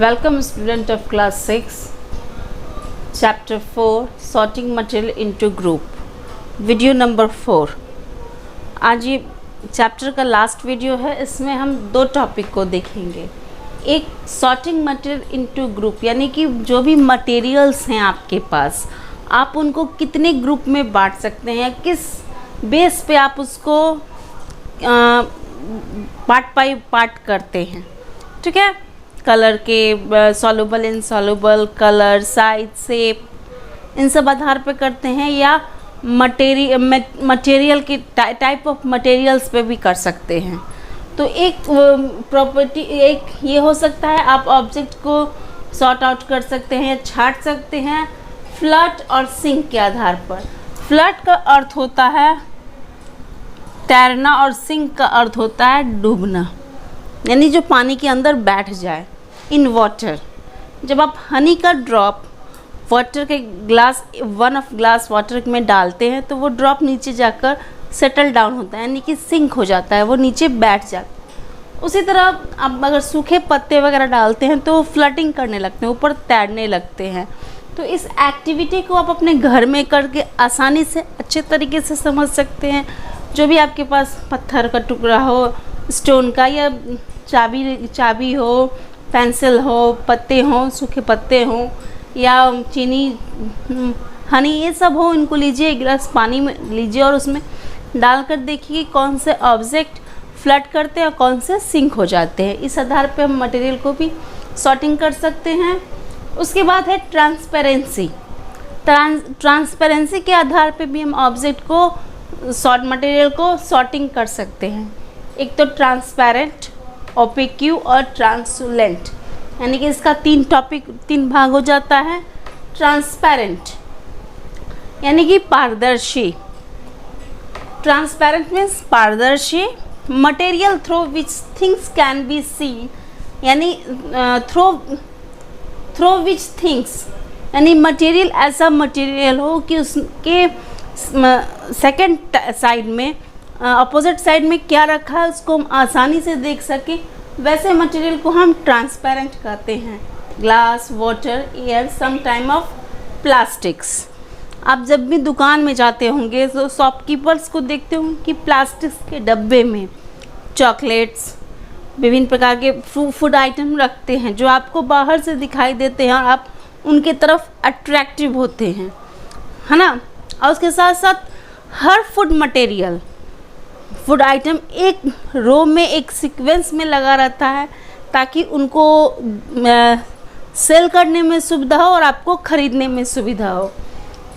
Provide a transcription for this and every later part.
Welcome student of class 6 chapter 4 sorting material into group video number 4। आज ये chapter का last video है। इसमें हम दो टॉपिक को देखेंगे। एक सॉर्टिंग मटेरियल इनटू ग्रुप, यानी कि जो भी मटेरियल्स हैं आपके पास, आप उनको कितने ग्रुप में बांट सकते हैं या किस बेस पे आप उसको पार्ट बाय पार्ट करते हैं। ठीक है, कलर के soluble insoluble, colour, size, shape, इन सब आधार पे करते हैं, या मटेरियल के टाइप ऑफ मटेरियल्स पे भी कर सकते हैं। तो एक प्रॉपर्टी एक ये हो सकता है, आप ऑब्जेक्ट को सॉर्ट आउट कर सकते हैं या छांट सकते हैं फ्लट और सिंक के आधार पर। फ्लट का अर्थ होता है तैरना और सिंक का अर्थ होता है डूबना, यानी जो पानी के अंदर बैठ जाए। इन वाटर, जब आप हनी का ड्रॉप वाटर के ग्लास 1 ऑफ ग्लास वाटर में डालते हैं तो वो ड्रॉप नीचे जाकर सेटल डाउन होता है, यानी कि सिंक हो जाता है, वो नीचे बैठ जाता है। उसी तरह आप अगर सूखे पत्ते वगैरह डालते हैं तो फ्लटिंग करने लगते हैं, ऊपर तैरने लगते हैं। तो इस एक्टिविटी को आप अपने घर में करके आसानी से अच्छे तरीके से समझ सकते हैं। जो भी आपके पास पत्थर का टुकड़ा हो, स्टोन का, या चाबी हो, पेंसिल हो, पत्ते हों, सूखे पत्ते हों, या चीनी, हनी, ये सब हो, इनको लीजिए, एक गिलास पानी में लीजिए और उसमें डालकर देखिए कौन से ऑब्जेक्ट फ्लट करते हैं और कौन से सिंक हो जाते हैं। इस आधार पे हम मटेरियल को भी सॉर्टिंग कर सकते हैं। उसके बाद है ट्रांसपेरेंसी। ट्रांसपेरेंसी के आधार पे भी हम ऑब्जेक्ट को मटेरियल को सॉर्टिंग कर सकते हैं। एक तो ट्रांसपेरेंट, ओपेक्यू और ट्रांसलूसेंट, यानी कि इसका तीन भाग हो जाता है। ट्रांसपेरेंट यानी कि पारदर्शी। ट्रांसपेरेंट मीन्स पारदर्शी। Material through which things can be seen, यानी थ्रू विच थिंग्स, यानी मटेरियल ऐसा मटेरियल हो कि उसके सेकंड साइड में, अपोजिट साइड में क्या रखा है उसको हम आसानी से देख सकें, वैसे मटेरियल को हम ट्रांसपेरेंट कहते हैं। Glass, water, air, some time of plastics. आप जब भी दुकान में जाते होंगे तो शॉपकीपर्स को देखते होंगे कि प्लास्टिक्स के डब्बे में चॉकलेट्स, विभिन्न प्रकार के फूड आइटम रखते हैं जो आपको बाहर से दिखाई देते हैं और आप उनके तरफ अट्रैक्टिव होते हैं, है ना। और उसके साथ साथ हर फूड आइटम एक रो में, एक सीक्वेंस में लगा रहता है ताकि उनको सेल करने में सुविधा हो और आपको ख़रीदने में सुविधा हो।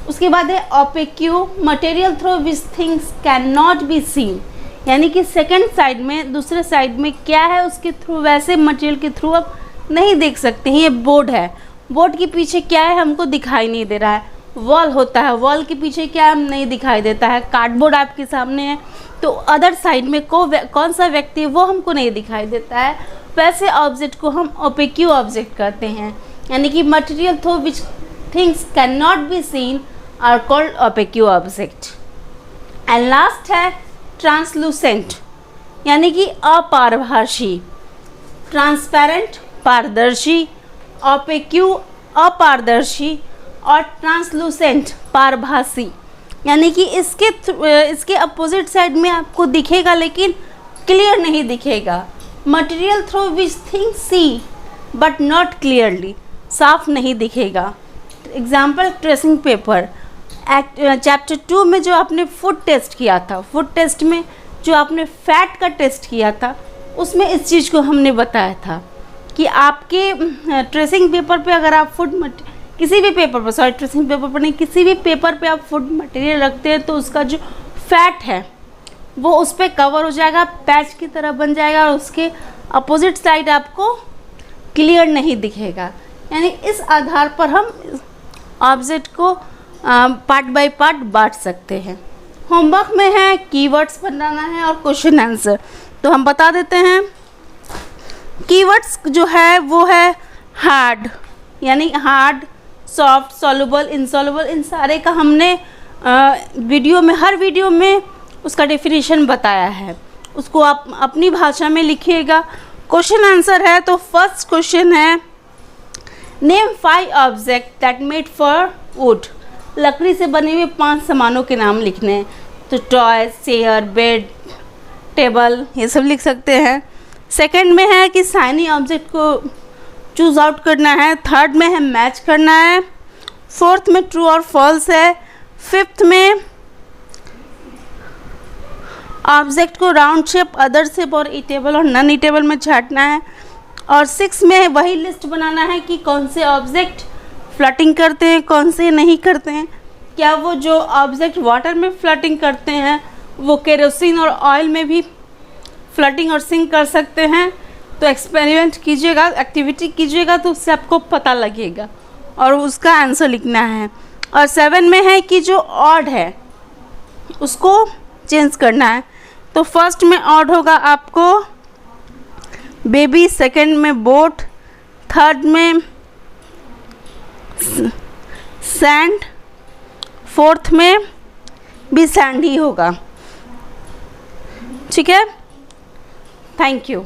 उसके बाद है opaque, material through which things can not be seen, यानी कि सेकंड साइड में, दूसरे साइड में क्या है उसके थ्रू, वैसे मटेरियल के थ्रू आप नहीं देख सकते हैं। ये बोर्ड है, बोर्ड के पीछे क्या है हमको दिखाई नहीं दे रहा है। वॉल होता है, वॉल के पीछे क्या है हम नहीं दिखाई देता है। कार्डबोर्ड आपके सामने है तो अदर साइड में कौन सा व्यक्ति है वो हमको नहीं दिखाई देता है। वैसे ऑब्जेक्ट को हम ओपेक्यू ऑब्जेक्ट कहते हैं, यानी कि material through which things can not be seen are called opaque object. And last है ट्रांसलूसेंट, यानी कि अपारभासी। ट्रांसपेरेंट पारदर्शी, ओपेक्यू अपारदर्शी और ट्रांसलूसेंट पारभासी, यानी कि इसके अपोजिट साइड में आपको दिखेगा लेकिन क्लियर नहीं दिखेगा। Material through which things see but not clearly, साफ नहीं दिखेगा। Example tracing paper. चैप्टर 2 में जो आपने फूड टेस्ट किया था, फूड टेस्ट में जो आपने फैट का टेस्ट किया था, उसमें इस चीज़ को हमने बताया था कि आपके ट्रेसिंग पेपर पे अगर आप किसी भी पेपर पर, सॉरी ट्रेसिंग पेपर पर नहीं, किसी भी पेपर पे आप फूड मटेरियल रखते हैं तो उसका जो फैट है वो उस पर कवर हो जाएगा, पैच की तरह बन जाएगा और उसके अपोजिट साइड आपको क्लियर नहीं दिखेगा। यानी इस आधार पर हम ऑब्जेक्ट को पार्ट बाय पार्ट बांट सकते हैं। होमवर्क में है कीवर्ड्स बनाना है और क्वेश्चन आंसर, तो हम बता देते हैं। कीवर्ड्स जो है वो है हार्ड, यानी हार्ड, सॉफ्ट, सॉल्युबल, इनसॉल्युबल, इन सारे का हमने वीडियो में, हर वीडियो में उसका डेफिनेशन बताया है। उसको आप अपनी भाषा में लिखिएगा। क्वेश्चन आंसर है तो फर्स्ट क्वेश्चन है name 5 object that made for would. लकड़ी से बने हुए 5 सामानों के नाम लिखने हैं। तो टॉय, चेयर, बेड, टेबल, ये सब लिख सकते हैं। सेकंड में है कि शाइनी ऑब्जेक्ट को चूज आउट करना है। थर्ड में है मैच करना है। फोर्थ में ट्रू और फॉल्स है। फिफ्थ में ऑब्जेक्ट को राउंड शेप, अदर शेप और ईटेबल और नॉन ईटेबल में छांटना है। और 6 में वही लिस्ट बनाना है कि कौन से ऑब्जेक्ट फ्लटिंग करते हैं, कौन से नहीं करते हैं। क्या वो जो ऑब्जेक्ट वाटर में फ्लटिंग करते हैं वो केरोसिन और ऑयल में भी फ्लटिंग और सिंक कर सकते हैं। तो एक्सपेरिमेंट कीजिएगा, एक्टिविटी कीजिएगा, तो उससे आपको पता लगेगा और उसका आंसर लिखना है। और 7 में है कि जो ऑड है उसको चेंज करना है। तो फर्स्ट में ऑड होगा आपको बेबी, सेकंड में बोट, थर्ड में सैंड, फोर्थ में भी सैंड ही होगा। ठीक है, थैंक यू।